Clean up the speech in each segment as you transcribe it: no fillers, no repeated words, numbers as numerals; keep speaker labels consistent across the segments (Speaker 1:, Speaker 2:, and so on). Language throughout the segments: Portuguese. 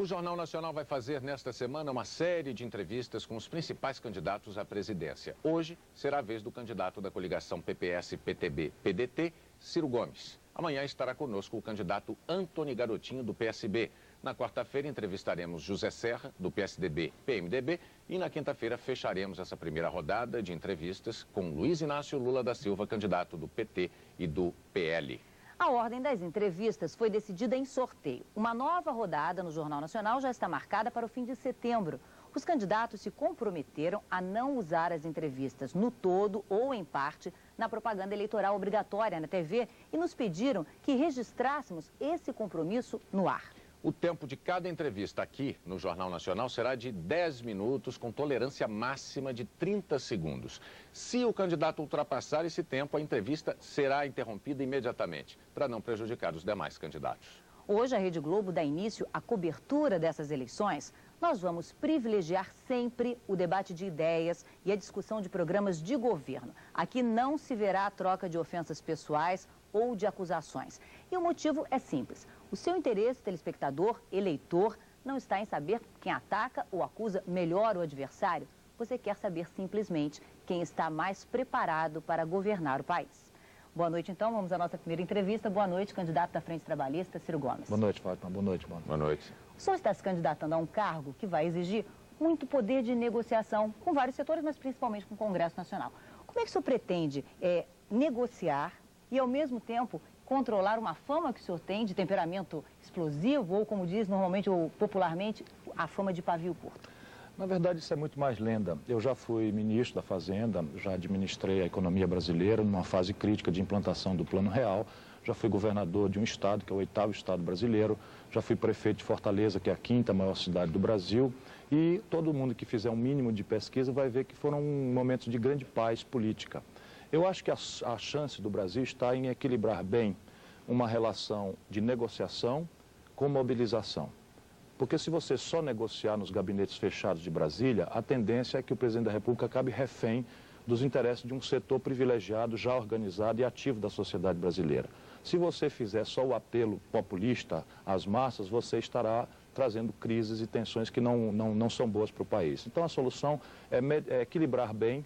Speaker 1: O Jornal Nacional vai fazer nesta semana uma série de entrevistas com os principais candidatos à presidência. Hoje será a vez do candidato da coligação PPS-PTB-PDT, Ciro Gomes. Amanhã estará conosco o candidato Antony Garotinho, do PSB. Na quarta-feira entrevistaremos José Serra, do PSDB-PMDB. E na quinta-feira fecharemos essa primeira rodada de entrevistas com Luiz Inácio Lula da Silva, candidato do PT e do PL.
Speaker 2: A ordem das entrevistas foi decidida em sorteio. Uma nova rodada no Jornal Nacional já está marcada para o fim de setembro. Os candidatos se comprometeram a não usar as entrevistas no todo ou em parte na propaganda eleitoral obrigatória na TV e nos pediram que registrássemos esse compromisso no ar.
Speaker 1: O tempo de cada entrevista aqui no Jornal Nacional será de 10 minutos, com tolerância máxima de 30 segundos. Se o candidato ultrapassar esse tempo, a entrevista será interrompida imediatamente, para não prejudicar os demais candidatos.
Speaker 2: Hoje a Rede Globo dá início à cobertura dessas eleições. Nós vamos privilegiar sempre o debate de ideias e a discussão de programas de governo. Aqui não se verá a troca de ofensas pessoais ou de acusações. E o motivo é simples. O seu interesse, telespectador, eleitor, não está em saber quem ataca ou acusa melhor o adversário. Você quer saber simplesmente quem está mais preparado para governar o país. Boa noite, então. Vamos à nossa primeira entrevista. Boa noite, candidato da Frente Trabalhista, Ciro Gomes.
Speaker 3: Boa noite, Fátima. Boa noite, mano.
Speaker 1: Boa noite.
Speaker 2: O senhor está se candidatando a um cargo que vai exigir muito poder de negociação com vários setores, mas principalmente com o Congresso Nacional. Como é que o senhor pretende negociar e, ao mesmo tempo, controlar uma fama que o senhor tem de temperamento explosivo ou, como diz normalmente ou popularmente, a fama de pavio curto?
Speaker 3: Na verdade, isso é muito mais lenda. Eu já fui ministro da Fazenda, já administrei a economia brasileira numa fase crítica de implantação do Plano Real, já fui governador de um estado, que é o 8º estado brasileiro, já fui prefeito de Fortaleza, que é a 5ª maior cidade do Brasil, e todo mundo que fizer um mínimo de pesquisa vai ver que foram momentos de grande paz política. Eu acho que a chance do Brasil está em equilibrar bem uma relação de negociação com mobilização. Porque se você só negociar nos gabinetes fechados de Brasília, a tendência é que o presidente da República acabe refém dos interesses de um setor privilegiado, já organizado e ativo da sociedade brasileira. Se você fizer só o apelo populista às massas, você estará trazendo crises e tensões que não são boas para o país. Então a solução é equilibrar bem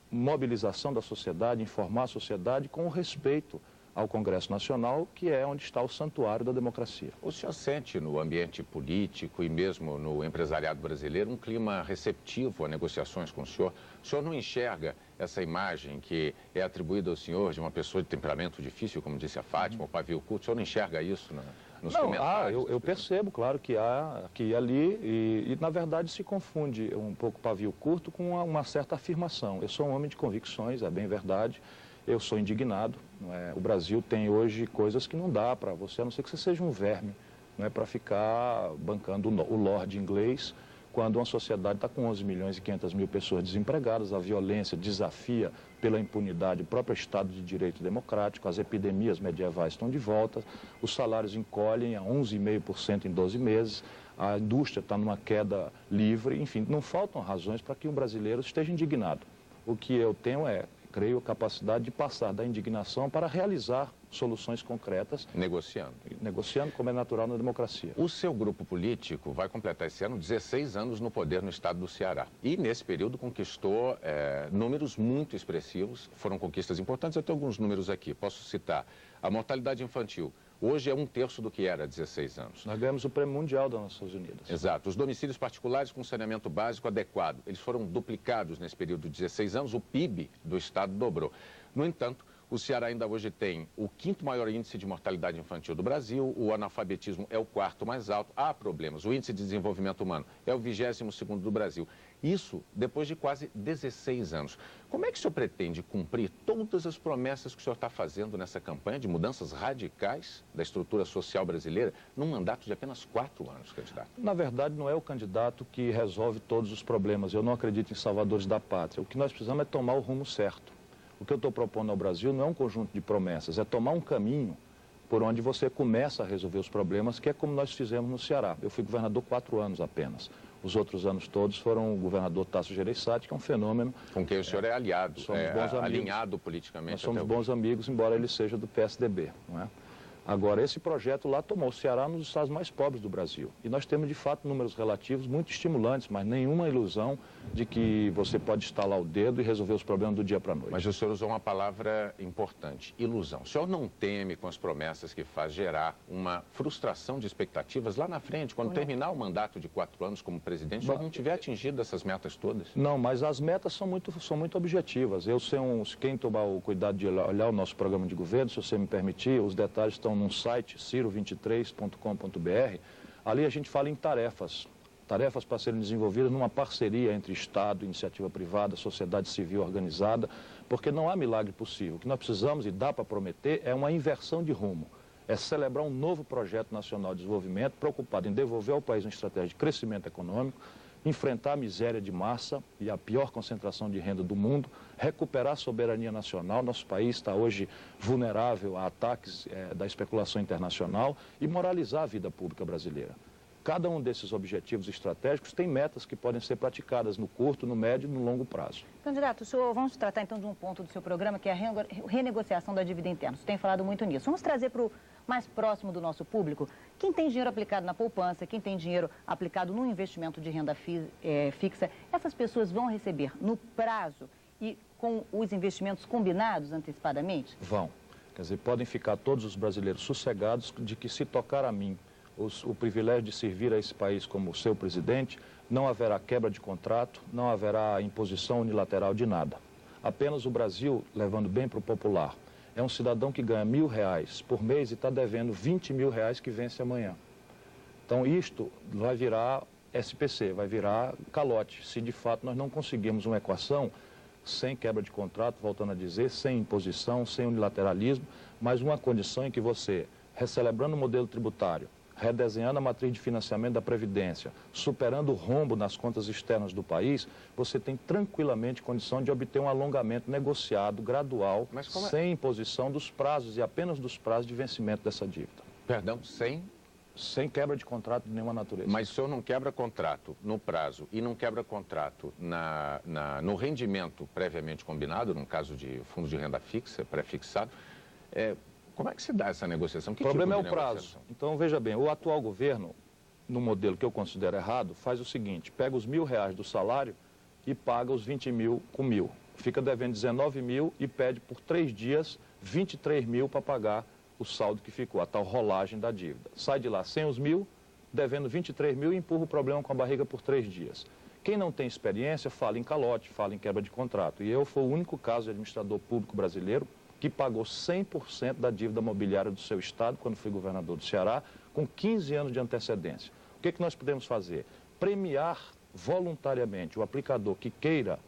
Speaker 3: mobilização da sociedade, informar a sociedade com respeito ao Congresso Nacional, que é onde está o santuário da democracia.
Speaker 1: O senhor sente no ambiente político e mesmo no empresariado brasileiro um clima receptivo a negociações com o senhor? O senhor não enxerga essa imagem que é atribuída ao senhor de uma pessoa de temperamento difícil, como disse a Fátima, o pavio curto? O senhor não enxerga isso nos comentários?
Speaker 3: Eu percebo, claro, que há aqui e ali, e na verdade se confunde um pouco pavio curto com uma certa afirmação. Eu sou um homem de convicções, é bem verdade. Eu sou indignado, não é? O Brasil tem hoje coisas que não dá para você, a não ser que você seja um verme, não é, para ficar bancando o Lorde inglês, quando uma sociedade está com 11 milhões e 500 mil pessoas desempregadas, a violência desafia pela impunidade o próprio Estado de Direito Democrático, as epidemias medievais estão de volta, os salários encolhem a 11,5% em 12 meses, a indústria está numa queda livre, enfim, não faltam razões para que um brasileiro esteja indignado. O que eu tenho creio, a capacidade de passar da indignação para realizar soluções concretas. Negociando, como é natural na democracia.
Speaker 1: O seu grupo político vai completar esse ano 16 anos no poder no estado do Ceará. E nesse período conquistou números muito expressivos, foram conquistas importantes. Eu tenho alguns números aqui, posso citar. A mortalidade infantil hoje é 1/3 do que era há 16 anos.
Speaker 3: Nós ganhamos o Prêmio Mundial das Nações Unidas.
Speaker 1: Exato. Os domicílios particulares com saneamento básico adequado, eles foram duplicados nesse período de 16 anos, o PIB do estado dobrou. No entanto, o Ceará ainda hoje tem o 5º maior índice de mortalidade infantil do Brasil, o analfabetismo é o 4º mais alto, há problemas. O índice de desenvolvimento humano é o 22º do Brasil. Isso depois de quase 16 anos. Como é que o senhor pretende cumprir todas as promessas que o senhor está fazendo nessa campanha de mudanças radicais da estrutura social brasileira num mandato de apenas 4 anos, candidato?
Speaker 3: Na verdade, não é o candidato que resolve todos os problemas. Eu não acredito em salvadores da pátria. O que nós precisamos é tomar o rumo certo. O que eu estou propondo ao Brasil não é um conjunto de promessas, é tomar um caminho por onde você começa a resolver os problemas, que é como nós fizemos no Ceará. Eu fui governador 4 anos apenas. Os outros anos todos foram o governador Tasso Gereissati, que é um fenômeno.
Speaker 1: Com quem o senhor é aliado,
Speaker 3: somos bons amigos,
Speaker 1: alinhado politicamente.
Speaker 3: Nós somos bons amigos, embora ele seja do PSDB, não é? Agora, esse projeto lá tomou o Ceará nos estados mais pobres do Brasil. E nós temos, de fato, números relativos muito estimulantes, mas nenhuma ilusão de que você pode estalar o dedo e resolver os problemas do dia para a noite.
Speaker 1: Mas o senhor usou uma palavra importante, ilusão. O senhor não teme, com as promessas que faz, gerar uma frustração de expectativas lá na frente, quando terminar o mandato de 4 anos como presidente, o senhor não tiver atingido essas metas todas?
Speaker 3: Não, mas as metas são muito objetivas. Quem tomar o cuidado de olhar o nosso programa de governo, se você me permitir, os detalhes estão num site, ciro23.com.br. Ali a gente fala em tarefas para serem desenvolvidas numa parceria entre Estado, iniciativa privada, sociedade civil organizada, porque não há milagre possível. O que nós precisamos, e dá para prometer, é uma inversão de rumo. É celebrar um novo projeto nacional de desenvolvimento preocupado em devolver ao país uma estratégia de crescimento econômico, enfrentar a miséria de massa e a pior concentração de renda do mundo, recuperar a soberania nacional. Nosso país está hoje vulnerável a ataques da especulação internacional e moralizar a vida pública brasileira. Cada um desses objetivos estratégicos tem metas que podem ser praticadas no curto, no médio e no longo prazo.
Speaker 2: Candidato, vamos tratar então de um ponto do seu programa, que é a renegociação da dívida interna. Você tem falado muito nisso. Vamos trazer para o mais próximo do nosso público quem tem dinheiro aplicado na poupança, quem tem dinheiro aplicado no investimento de renda fixa. Essas pessoas vão receber no prazo e com os investimentos combinados antecipadamente?
Speaker 3: Vão. Quer dizer, podem ficar todos os brasileiros sossegados de que, se tocar a mim o privilégio de servir a esse país como seu presidente, não haverá quebra de contrato, não haverá imposição unilateral de nada. Apenas o Brasil, levando bem para o popular, é um cidadão que ganha R$1.000 por mês e está devendo R$20.000 que vence amanhã. Então isto vai virar SPC, vai virar calote, se de fato nós não conseguirmos uma equação sem quebra de contrato, voltando a dizer, sem imposição, sem unilateralismo, mas uma condição em que você, recelebrando o modelo tributário, redesenhando a matriz de financiamento da Previdência, superando o rombo nas contas externas do país, você tem tranquilamente condição de obter um alongamento negociado, gradual, sem imposição dos prazos e apenas dos prazos de vencimento dessa dívida.
Speaker 1: Perdão,
Speaker 3: Sem quebra de contrato de nenhuma natureza.
Speaker 1: Mas o senhor não quebra contrato no prazo e não quebra contrato no rendimento previamente combinado, no caso de fundo de renda fixa, pré-fixado, como é que se dá essa negociação?
Speaker 3: O problema é o prazo. Então, veja bem, o atual governo, no modelo que eu considero errado, faz o seguinte: pega os R$1.000 do salário e paga os 20 mil com 1.000. Fica devendo 19 mil e pede por 3 dias 23 mil para pagar o saldo que ficou, a tal rolagem da dívida. Sai de lá sem os 1.000, devendo 23 mil e empurra o problema com a barriga por 3 dias. Quem não tem experiência fala em calote, fala em quebra de contrato. E eu fui o único caso de administrador público brasileiro que pagou 100% da dívida mobiliária do seu estado, quando fui governador do Ceará, com 15 anos de antecedência. O que nós podemos fazer? Premiar voluntariamente o aplicador que queira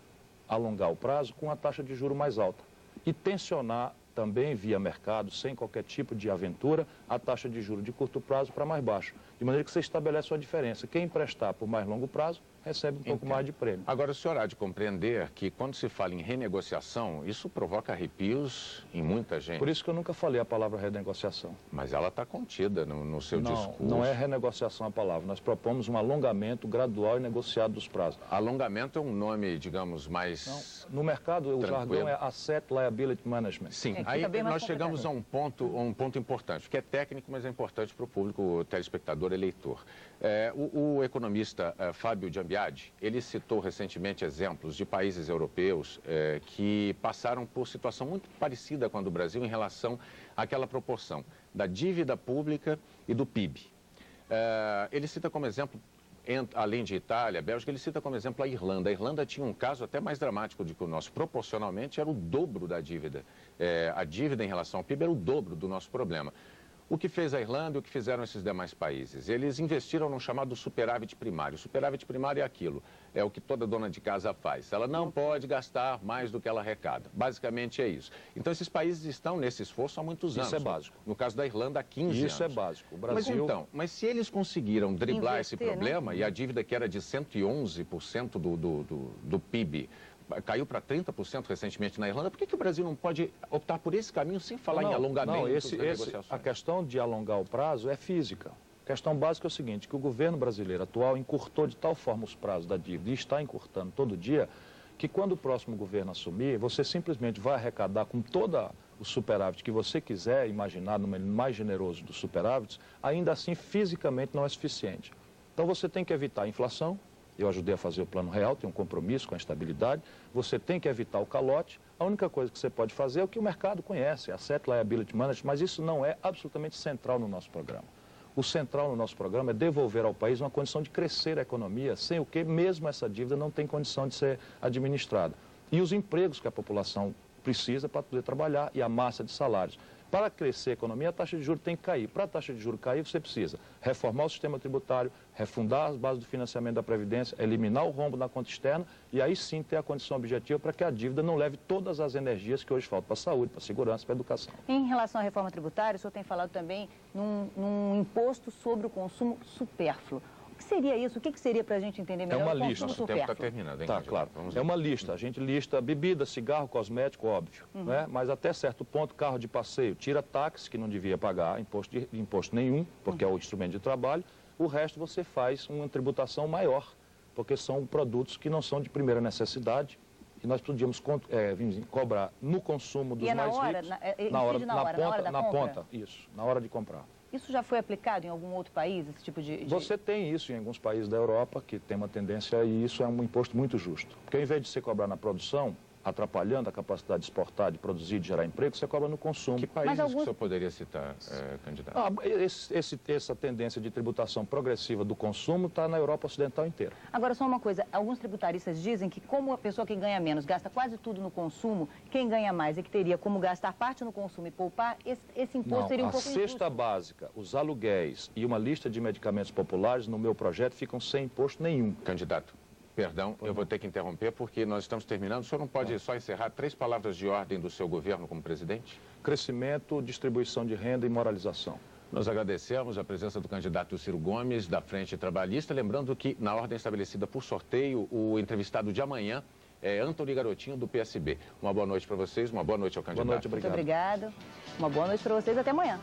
Speaker 3: alongar o prazo com a taxa de juros mais alta e tensionar também via mercado, sem qualquer tipo de aventura, a taxa de juros de curto prazo para mais baixo, de maneira que você estabelece uma diferença. Quem emprestar por mais longo prazo recebe um pouco mais de prêmio.
Speaker 1: Agora, o senhor há de compreender que quando se fala em renegociação, isso provoca arrepios em muita gente.
Speaker 3: Por isso que eu nunca falei a palavra renegociação.
Speaker 1: Mas ela está contida no seu discurso.
Speaker 3: Não é renegociação a palavra. Nós propomos um alongamento gradual e negociado dos prazos.
Speaker 1: Alongamento é um nome, digamos, mais...
Speaker 3: Não, no mercado, o jargão é Asset Liability Management.
Speaker 1: Sim, aí nós chegamos a um ponto importante, que é técnico, mas é importante para o público telespectador, eleitor. O economista Fábio Giambiadi, ele citou recentemente exemplos de países europeus que passaram por situação muito parecida com a do Brasil em relação àquela proporção da dívida pública e do PIB. Ele cita como exemplo, além de Itália, Bélgica, ele cita como exemplo a Irlanda. A Irlanda tinha um caso até mais dramático do que o nosso. Proporcionalmente, era o dobro da dívida. A dívida em relação ao PIB era o dobro do nosso problema. O que fez a Irlanda e o que fizeram esses demais países? Eles investiram no chamado superávit primário. O superávit primário é aquilo, é o que toda dona de casa faz. Ela não pode gastar mais do que ela arrecada. Basicamente é isso. Então, esses países estão nesse esforço há muitos anos.
Speaker 3: Isso é básico.
Speaker 1: No caso da Irlanda, há 15 anos.
Speaker 3: Isso é básico. O Brasil...
Speaker 1: Mas se eles conseguiram driblar esse problema, e a dívida que era de 111% do PIB... caiu para 30% recentemente na Irlanda. Por que o Brasil não pode optar por esse caminho sem falar em alongamento?
Speaker 3: A questão de alongar o prazo é física. A questão básica é o seguinte, que o governo brasileiro atual encurtou de tal forma os prazos da dívida e está encurtando todo dia, que quando o próximo governo assumir, você simplesmente vai arrecadar com toda o superávit que você quiser imaginar, no mais generoso dos superávites, ainda assim fisicamente não é suficiente. Então você tem que evitar a inflação. Eu ajudei a fazer o Plano Real, tem um compromisso com a estabilidade. Você tem que evitar o calote. A única coisa que você pode fazer é o que o mercado conhece, Asset Liability Management, mas isso não é absolutamente central no nosso programa. O central no nosso programa é devolver ao país uma condição de crescer a economia, sem o que mesmo essa dívida não tem condição de ser administrada. E os empregos que a população precisa para poder trabalhar e a massa de salários. Para crescer a economia, a taxa de juros tem que cair. Para a taxa de juros cair, você precisa reformar o sistema tributário, refundar as bases do financiamento da Previdência, eliminar o rombo na conta externa e aí sim ter a condição objetiva para que a dívida não leve todas as energias que hoje faltam para a saúde, para a segurança, para a educação.
Speaker 2: Em relação à reforma tributária, o senhor tem falado também num imposto sobre o consumo supérfluo. O que seria isso? O que seria para a gente entender melhor?
Speaker 3: É uma lista.
Speaker 1: Nosso tempo está terminando, hein?
Speaker 3: Tá, claro. É uma lista. A gente lista bebida, cigarro, cosmético, óbvio. Né? Mas até certo ponto, carro de passeio, tira táxi, que não devia pagar imposto nenhum, porque é o instrumento de trabalho. O resto você faz uma tributação maior, porque são produtos que não são de primeira necessidade. E nós podíamos cobrar no consumo dos mais ricos. Na ponta, isso, na hora de comprar.
Speaker 2: Isso já foi aplicado em algum outro país, esse tipo de...
Speaker 3: Você tem isso em alguns países da Europa, que tem uma tendência, e isso é um imposto muito justo. Porque ao invés de você cobrar na produção, atrapalhando a capacidade de exportar, de produzir, de gerar emprego, você cobra no consumo.
Speaker 1: Que países que o senhor poderia citar, candidato?
Speaker 3: Essa tendência de tributação progressiva do consumo está na Europa Ocidental inteira.
Speaker 2: Agora, só uma coisa, alguns tributaristas dizem que como a pessoa que ganha menos gasta quase tudo no consumo, quem ganha mais é que teria como gastar parte no consumo e poupar, esse imposto seria um pouco injusto.
Speaker 3: A cesta básica, os aluguéis e uma lista de medicamentos populares no meu projeto ficam sem imposto nenhum.
Speaker 1: Candidato. Perdão, eu vou ter que interromper porque nós estamos terminando. O senhor não pode só encerrar 3 palavras de ordem do seu governo como presidente?
Speaker 3: Crescimento, distribuição de renda e moralização.
Speaker 1: Nós agradecemos a presença do candidato Ciro Gomes, da Frente Trabalhista. Lembrando que, na ordem estabelecida por sorteio, o entrevistado de amanhã é Antony Garotinho, do PSB. Uma boa noite para vocês, uma boa noite ao candidato.
Speaker 3: Boa noite, obrigado.
Speaker 2: Muito obrigado. Uma boa noite para vocês, até amanhã.